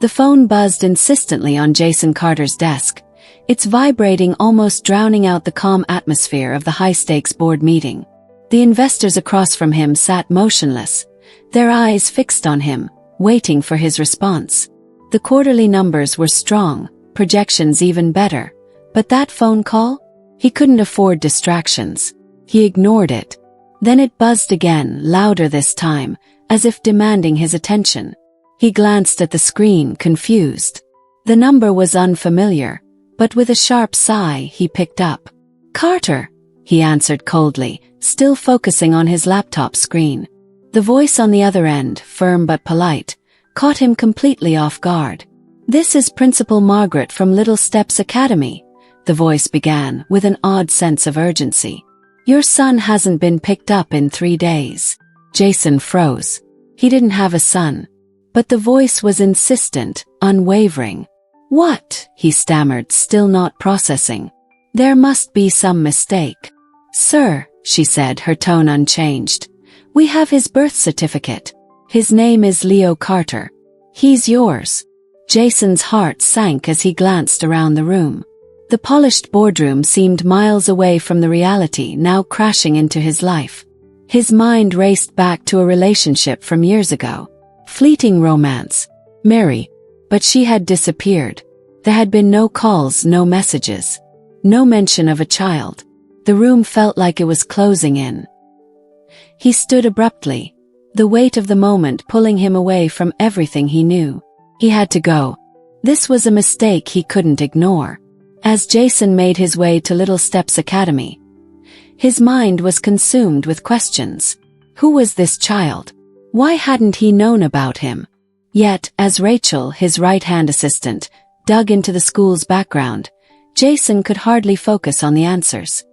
The phone buzzed insistently on Jason Carter's desk, its vibrating almost drowning out the calm atmosphere of the high-stakes board meeting. The investors across from him sat motionless, their eyes fixed on him, waiting for his response. The quarterly numbers were strong, projections even better. But that phone call? He couldn't afford distractions. He ignored it. Then it buzzed again, louder this time, as if demanding his attention. He glanced at the screen, confused. The number was unfamiliar, but with a sharp sigh he picked up. "Carter," he answered coldly, still focusing on his laptop screen. The voice on the other end, firm but polite, caught him completely off guard. "This is Principal Margaret from Little Steps Academy," the voice began, with an odd sense of urgency. "Your son hasn't been picked up in 3 days." Jason froze. He didn't have a son. But the voice was insistent, unwavering. "What?" he stammered, still not processing. "There must be some mistake." "Sir," she said, her tone unchanged, "we have his birth certificate. His name is Leo Carter. He's yours." Jason's heart sank as he glanced around the room. The polished boardroom seemed miles away from the reality now crashing into his life. His mind raced back to a relationship from years ago. Fleeting romance. Mary. But she had disappeared. There had been no calls, no messages. No mention of a child. The room felt like it was closing in. He stood abruptly, the weight of the moment pulling him away from everything he knew. He had to go. This was a mistake he couldn't ignore. As Jason made his way to Little Steps Academy, his mind was consumed with questions. Who was this child? Why hadn't he known about him? Yet, as Rachel, his right-hand assistant, dug into the school's background, Jason could hardly focus on the answers.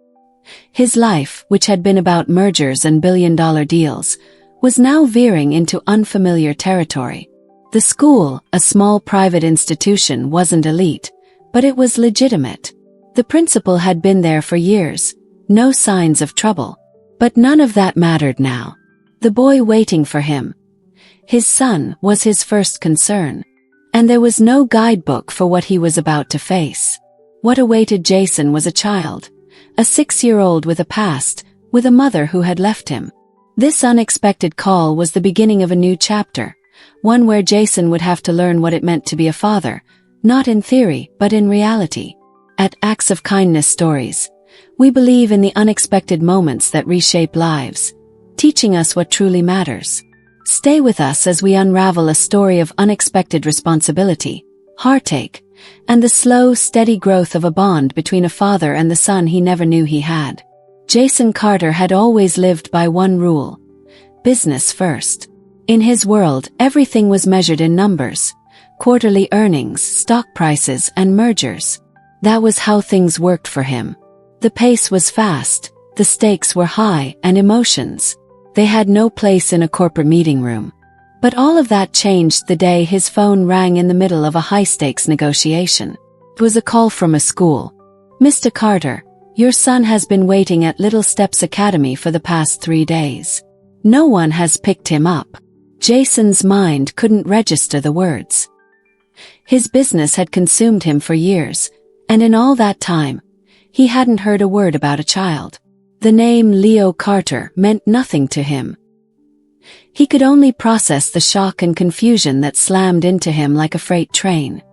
His life, which had been about mergers and billion-dollar deals, was now veering into unfamiliar territory. The school, a small private institution, wasn't elite, but it was legitimate. The principal had been there for years, no signs of trouble. But none of that mattered now. The boy waiting for him, his son, was his first concern. And there was no guidebook for what he was about to face. What awaited Jason was a child, a 6-year-old with a past, with a mother who had left him. This unexpected call was the beginning of a new chapter, one where Jason would have to learn what it meant to be a father, not in theory, but in reality. At Acts of Kindness Stories, we believe in the unexpected moments that reshape lives, teaching us what truly matters. Stay with us as we unravel a story of unexpected responsibility, heartache, and the slow, steady growth of a bond between a father and the son he never knew he had. Jason Carter had always lived by one rule: business first. In his world, everything was measured in numbers, quarterly earnings, stock prices, and mergers. That was how things worked for him. The pace was fast, the stakes were high, and emotions, they had no place in a corporate meeting room. But all of that changed the day his phone rang in the middle of a high-stakes negotiation. It was a call from a school. "Mr. Carter, your son has been waiting at Little Steps Academy for the past 3 days. No one has picked him up." Jason's mind couldn't register the words. His business had consumed him for years, and in all that time, he hadn't heard a word about a child. The name Leo Carter meant nothing to him. He could only process the shock and confusion that slammed into him like a freight train.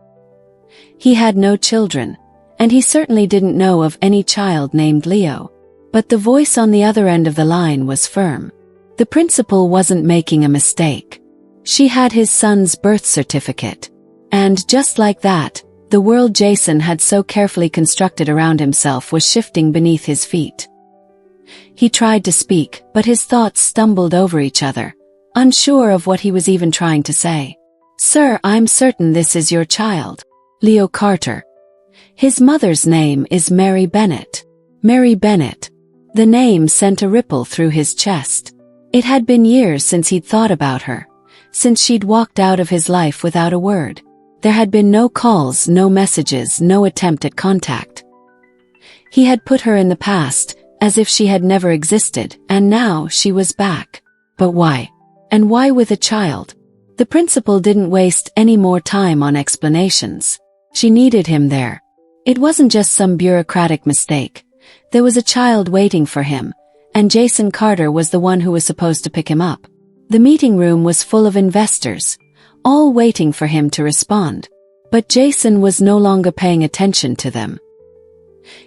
He had no children, and he certainly didn't know of any child named Leo. But the voice on the other end of the line was firm. The principal wasn't making a mistake. She had his son's birth certificate. And just like that, the world Jason had so carefully constructed around himself was shifting beneath his feet. He tried to speak, but his thoughts stumbled over each other, unsure of what he was even trying to say. "Sir, I'm certain this is your child. Leo Carter. His mother's name is Mary Bennett." Mary Bennett. The name sent a ripple through his chest. It had been years since he'd thought about her, since she'd walked out of his life without a word. There had been no calls, no messages, no attempt at contact. He had put her in the past, as if she had never existed, and now she was back. But why? And why with a child? The principal didn't waste any more time on explanations. She needed him there. It wasn't just some bureaucratic mistake. There was a child waiting for him, and Jason Carter was the one who was supposed to pick him up. The meeting room was full of investors, all waiting for him to respond. But Jason was no longer paying attention to them.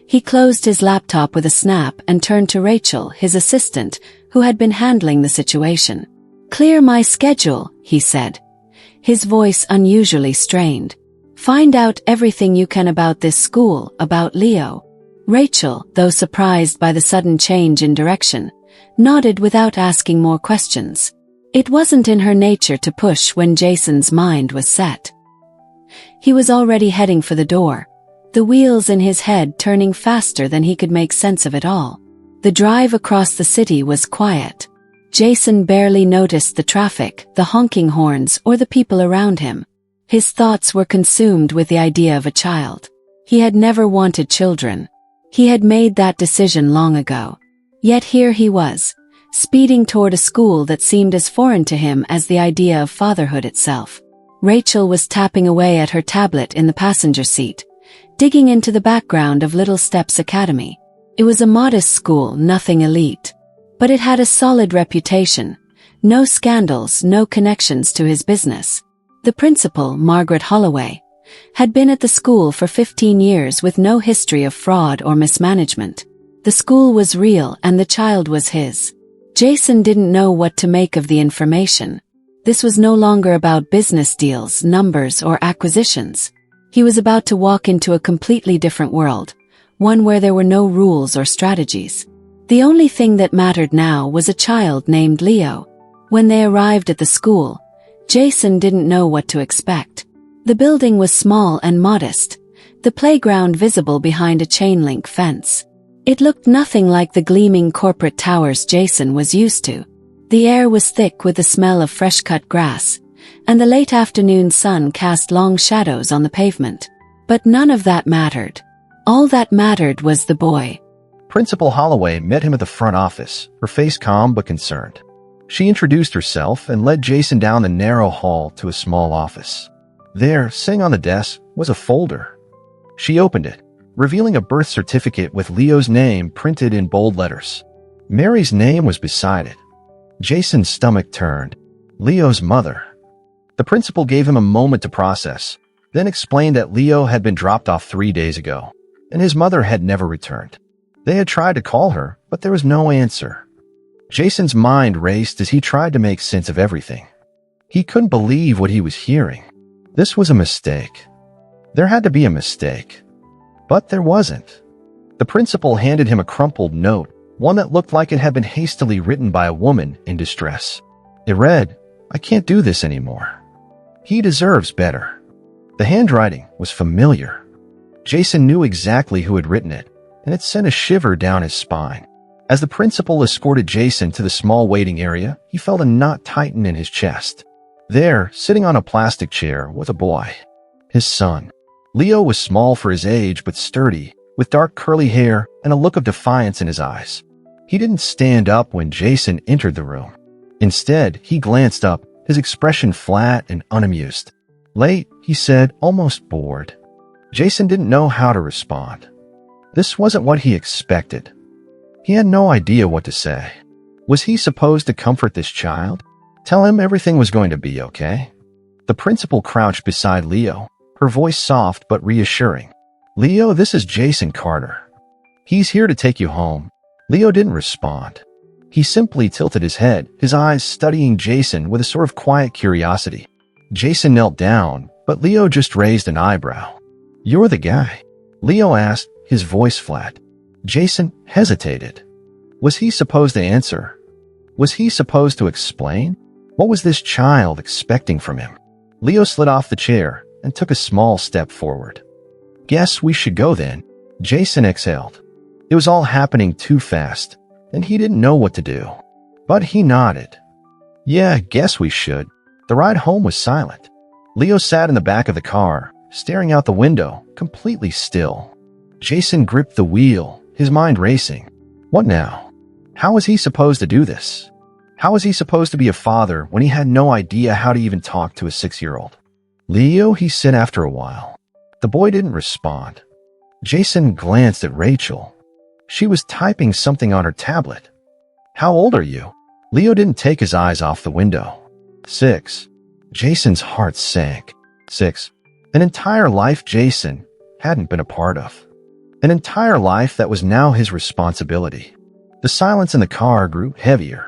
He closed his laptop with a snap and turned to Rachel, his assistant, who had been handling the situation. "Clear my schedule," he said, his voice unusually strained. "Find out everything you can about this school, about Leo." Rachel, though surprised by the sudden change in direction, nodded without asking more questions. It wasn't in her nature to push when Jason's mind was set. He was already heading for the door, the wheels in his head turning faster than he could make sense of it all. The drive across the city was quiet. Jason barely noticed the traffic, the honking horns, or the people around him. His thoughts were consumed with the idea of a child. He had never wanted children. He had made that decision long ago. Yet here he was, speeding toward a school that seemed as foreign to him as the idea of fatherhood itself. Rachel was tapping away at her tablet in the passenger seat, digging into the background of Little Steps Academy. It was a modest school, nothing elite. But it had a solid reputation. No scandals, no connections to his business. The principal, Margaret Holloway, had been at the school for 15 years with no history of fraud or mismanagement. The school was real and the child was his. Jason didn't know what to make of the information. This was no longer about business deals, numbers, or acquisitions. He was about to walk into a completely different world, one where there were no rules or strategies. The only thing that mattered now was a child named Leo. When they arrived at the school, Jason didn't know what to expect. The building was small and modest, the playground visible behind a chain-link fence. It looked nothing like the gleaming corporate towers Jason was used to. The air was thick with the smell of fresh-cut grass, and the late afternoon sun cast long shadows on the pavement. But none of that mattered. All that mattered was the boy. Principal Holloway met him at the front office, her face calm but concerned. She introduced herself and led Jason down the narrow hall to a small office. There, sitting on the desk, was a folder. She opened it, revealing a birth certificate with Leo's name printed in bold letters. Mary's name was beside it. Jason's stomach turned. Leo's mother. The principal gave him a moment to process, then explained that Leo had been dropped off 3 days ago, and his mother had never returned. They had tried to call her, but there was no answer. Jason's mind raced as he tried to make sense of everything. He couldn't believe what he was hearing. This was a mistake. There had to be a mistake. But there wasn't. The principal handed him a crumpled note, one that looked like it had been hastily written by a woman in distress. It read, "I can't do this anymore. He deserves better." The handwriting was familiar. Jason knew exactly who had written it, and it sent a shiver down his spine. As the principal escorted Jason to the small waiting area, he felt a knot tighten in his chest. There, sitting on a plastic chair, was a boy. His son. Leo was small for his age but sturdy, with dark curly hair and a look of defiance in his eyes. He didn't stand up when Jason entered the room. Instead, he glanced up, his expression flat and unamused. "Late," he said, almost bored. Jason didn't know how to respond. This wasn't what he expected. He had no idea what to say. Was he supposed to comfort this child? Tell him everything was going to be okay? The principal crouched beside Leo, her voice soft but reassuring. "Leo, this is Jason Carter. He's here to take you home." Leo didn't respond. He simply tilted his head, his eyes studying Jason with a sort of quiet curiosity. Jason knelt down, but Leo just raised an eyebrow. "You're the guy?" Leo asked, his voice flat. Jason hesitated. Was he supposed to answer? Was he supposed to explain? What was this child expecting from him? Leo slid off the chair and took a small step forward. "Guess we should go then." Jason exhaled. It was all happening too fast, and he didn't know what to do. But he nodded. "Yeah, guess we should." The ride home was silent. Leo sat in the back of the car, staring out the window, completely still. Jason gripped the wheel, his mind racing. What now? How was he supposed to do this? How was he supposed to be a father when he had no idea how to even talk to a 6-year-old? Leo, he said after a while. The boy didn't respond. Jason glanced at Rachel. She was typing something on her tablet. How old are you? Leo didn't take his eyes off the window. 6. Jason's heart sank. 6. An entire life Jason hadn't been a part of. An entire life that was now his responsibility. The silence in the car grew heavier.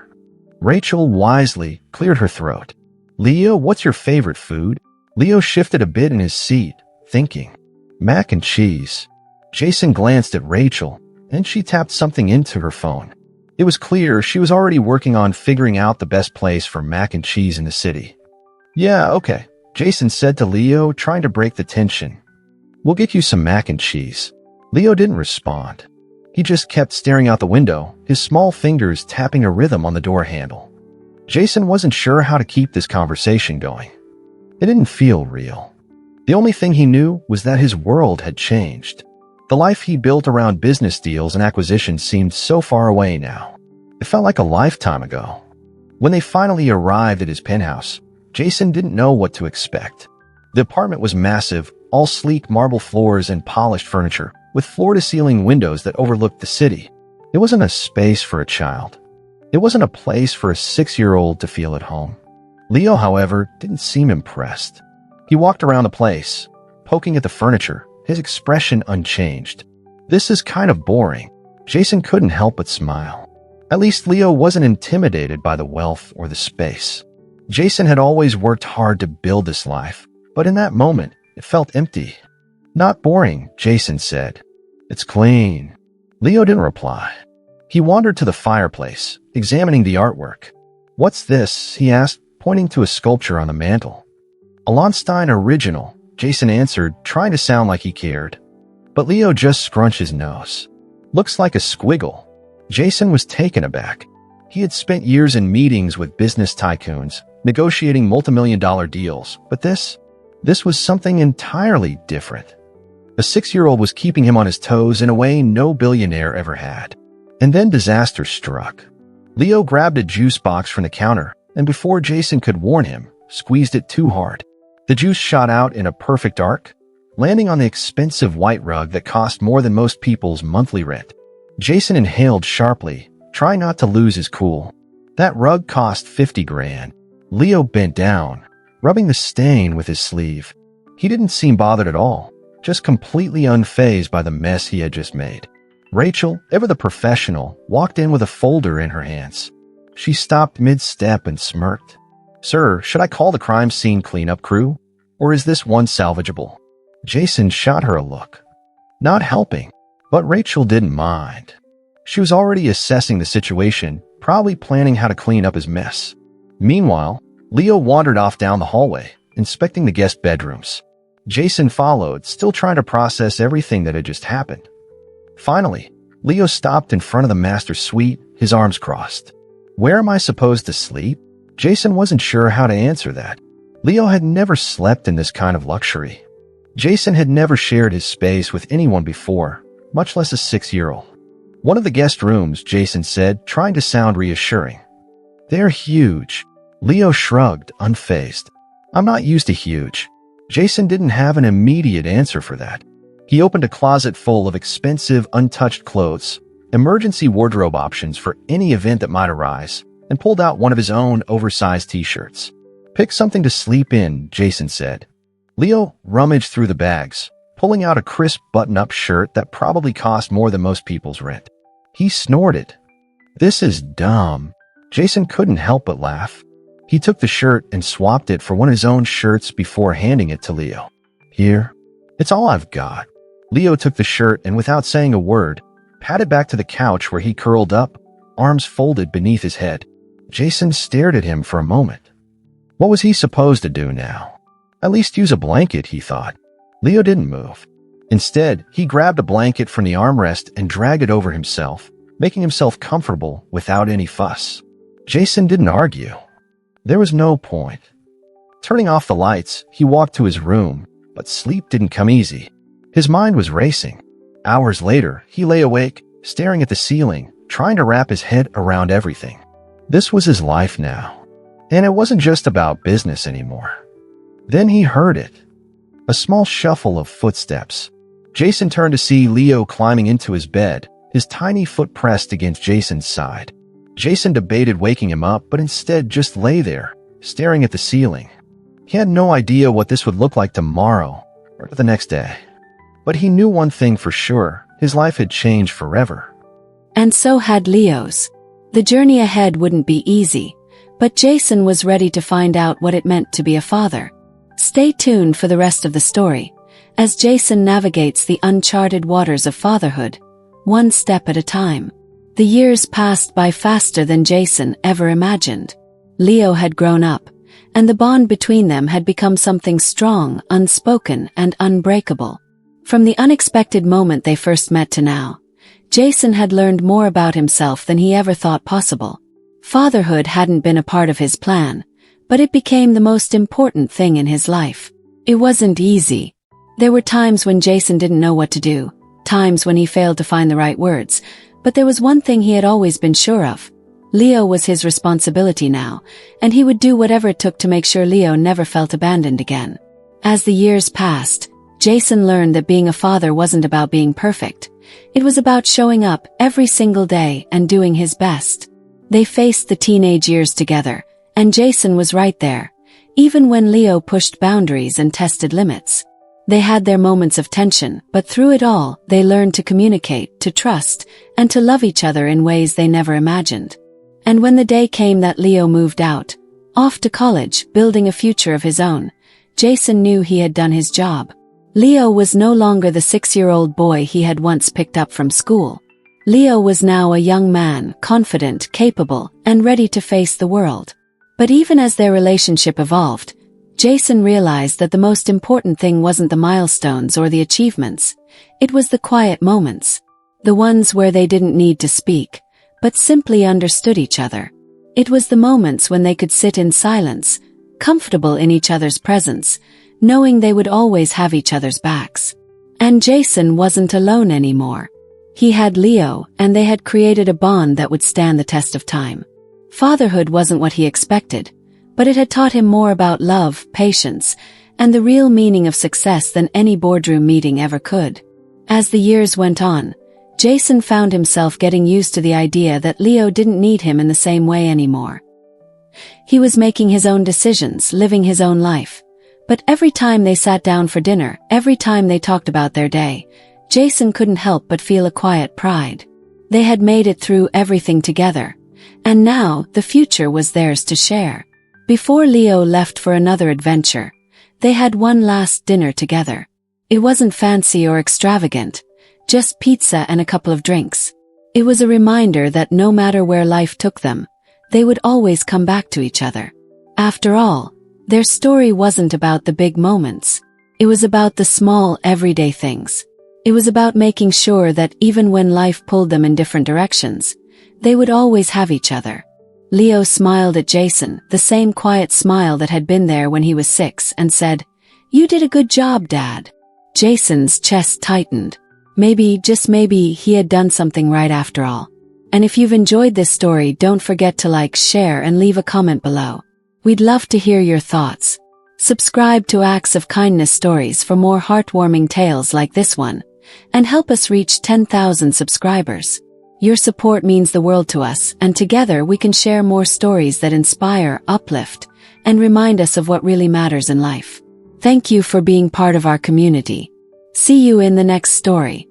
Rachel wisely cleared her throat. Leo, what's your favorite food? Leo shifted a bit in his seat, thinking. Mac and cheese. Jason glanced at Rachel, and she tapped something into her phone. It was clear she was already working on figuring out the best place for mac and cheese in the city. Yeah, okay, Jason said to Leo, trying to break the tension. We'll get you some mac and cheese. Leo didn't respond. He just kept staring out the window, his small fingers tapping a rhythm on the door handle. Jason wasn't sure how to keep this conversation going. It didn't feel real. The only thing he knew was that his world had changed. The life he built around business deals and acquisitions seemed so far away now. It felt like a lifetime ago. When they finally arrived at his penthouse, Jason didn't know what to expect. The apartment was massive, all sleek marble floors and polished furniture, with floor-to-ceiling windows that overlooked the city. It wasn't a space for a child. It wasn't a place for a 6-year-old to feel at home. Leo, however, didn't seem impressed. He walked around the place, poking at the furniture, his expression unchanged. This is kind of boring. Jason couldn't help but smile. At least Leo wasn't intimidated by the wealth or the space. Jason had always worked hard to build this life, but in that moment, it felt empty. Not boring, Jason said. It's clean. Leo didn't reply. He wandered to the fireplace, examining the artwork. What's this? He asked, pointing to a sculpture on the mantel. A Lonstein original, Jason answered, trying to sound like he cared. But Leo just scrunched his nose. Looks like a squiggle. Jason was taken aback. He had spent years in meetings with business tycoons, negotiating multimillion-dollar deals, but this was something entirely different. A 6-year-old was keeping him on his toes in a way no billionaire ever had. And then disaster struck. Leo grabbed a juice box from the counter, and before Jason could warn him, squeezed it too hard. The juice shot out in a perfect arc, landing on the expensive white rug that cost more than most people's monthly rent. Jason inhaled sharply, trying not to lose his cool. That rug cost 50 grand. Leo bent down, rubbing the stain with his sleeve. He didn't seem bothered at all, just completely unfazed by the mess he had just made. Rachel, ever the professional, walked in with a folder in her hands. She stopped mid-step and smirked. Sir, should I call the crime scene cleanup crew? Or is this one salvageable? Jason shot her a look. Not helping, but Rachel didn't mind. She was already assessing the situation, probably planning how to clean up his mess. Meanwhile, Leo wandered off down the hallway, inspecting the guest bedrooms. Jason followed, still trying to process everything that had just happened. Finally, Leo stopped in front of the master suite, his arms crossed. Where am I supposed to sleep? Jason wasn't sure how to answer that. Leo had never slept in this kind of luxury. Jason had never shared his space with anyone before, much less a 6-year-old. One of the guest rooms, Jason said, trying to sound reassuring. They're huge. Leo shrugged, unfazed. I'm not used to huge. Jason didn't have an immediate answer for that. He opened a closet full of expensive, untouched clothes, emergency wardrobe options for any event that might arise, and pulled out one of his own oversized t-shirts. Pick something to sleep in, Jason said. Leo rummaged through the bags, pulling out a crisp button-up shirt that probably cost more than most people's rent. He snorted. This is dumb. Jason couldn't help but laugh. He took the shirt and swapped it for one of his own shirts before handing it to Leo. Here, it's all I've got. Leo took the shirt and without saying a word, padded back to the couch where he curled up, arms folded beneath his head. Jason stared at him for a moment. What was he supposed to do now? At least use a blanket, he thought. Leo didn't move. Instead, he grabbed a blanket from the armrest and dragged it over himself, making himself comfortable without any fuss. Jason didn't argue. There was no point. Turning off the lights, he walked to his room, but sleep didn't come easy. His mind was racing. Hours later, he lay awake, staring at the ceiling, trying to wrap his head around everything. This was his life now. And it wasn't just about business anymore. Then he heard it. A small shuffle of footsteps. Jason turned to see Leo climbing into his bed, his tiny foot pressed against Jason's side. Jason debated waking him up, but instead just lay there, staring at the ceiling. He had no idea what this would look like tomorrow or the next day. But he knew one thing for sure. His life had changed forever. And so had Leo's. The journey ahead wouldn't be easy, but Jason was ready to find out what it meant to be a father. Stay tuned for the rest of the story, as Jason navigates the uncharted waters of fatherhood, one step at a time. The years passed by faster than Jason ever imagined. Leo had grown up, and the bond between them had become something strong, unspoken, and unbreakable. From the unexpected moment they first met to now, Jason had learned more about himself than he ever thought possible. Fatherhood hadn't been a part of his plan, but it became the most important thing in his life. It wasn't easy. There were times when Jason didn't know what to do, times when he failed to find the right words, but there was one thing he had always been sure of. Leo was his responsibility now, and he would do whatever it took to make sure Leo never felt abandoned again. As the years passed, Jason learned that being a father wasn't about being perfect. It was about showing up every single day and doing his best. They faced the teenage years together, and Jason was right there, even when Leo pushed boundaries and tested limits. They had their moments of tension, but through it all, they learned to communicate, to trust, and to love each other in ways they never imagined. And when the day came that Leo moved out, off to college, building a future of his own, Jason knew he had done his job. Leo was no longer the 6-year-old boy he had once picked up from school. Leo was now a young man, confident, capable, and ready to face the world. But even as their relationship evolved, Jason realized that the most important thing wasn't the milestones or the achievements. It was the quiet moments. The ones where they didn't need to speak, but simply understood each other. It was the moments when they could sit in silence, comfortable in each other's presence, knowing they would always have each other's backs. And Jason wasn't alone anymore. He had Leo, and they had created a bond that would stand the test of time. Fatherhood wasn't what he expected, but it had taught him more about love, patience, and the real meaning of success than any boardroom meeting ever could. As the years went on, Jason found himself getting used to the idea that Leo didn't need him in the same way anymore. He was making his own decisions, living his own life. But every time they sat down for dinner, every time they talked about their day, Jason couldn't help but feel a quiet pride. They had made it through everything together, and now the future was theirs to share. Before Leo left for another adventure, they had one last dinner together. It wasn't fancy or extravagant, just pizza and a couple of drinks. It was a reminder that no matter where life took them, they would always come back to each other. After all, their story wasn't about the big moments. It was about the small, everyday things. It was about making sure that even when life pulled them in different directions, they would always have each other. Leo smiled at Jason, the same quiet smile that had been there when he was 6, and said, "You did a good job, Dad." Jason's chest tightened. Maybe, just maybe, he had done something right after all. And if you've enjoyed this story, don't forget to like, share, and leave a comment below. We'd love to hear your thoughts. Subscribe to Acts of Kindness Stories for more heartwarming tales like this one, and help us reach 10,000 subscribers. Your support means the world to us, and together we can share more stories that inspire, uplift, and remind us of what really matters in life. Thank you for being part of our community. See you in the next story.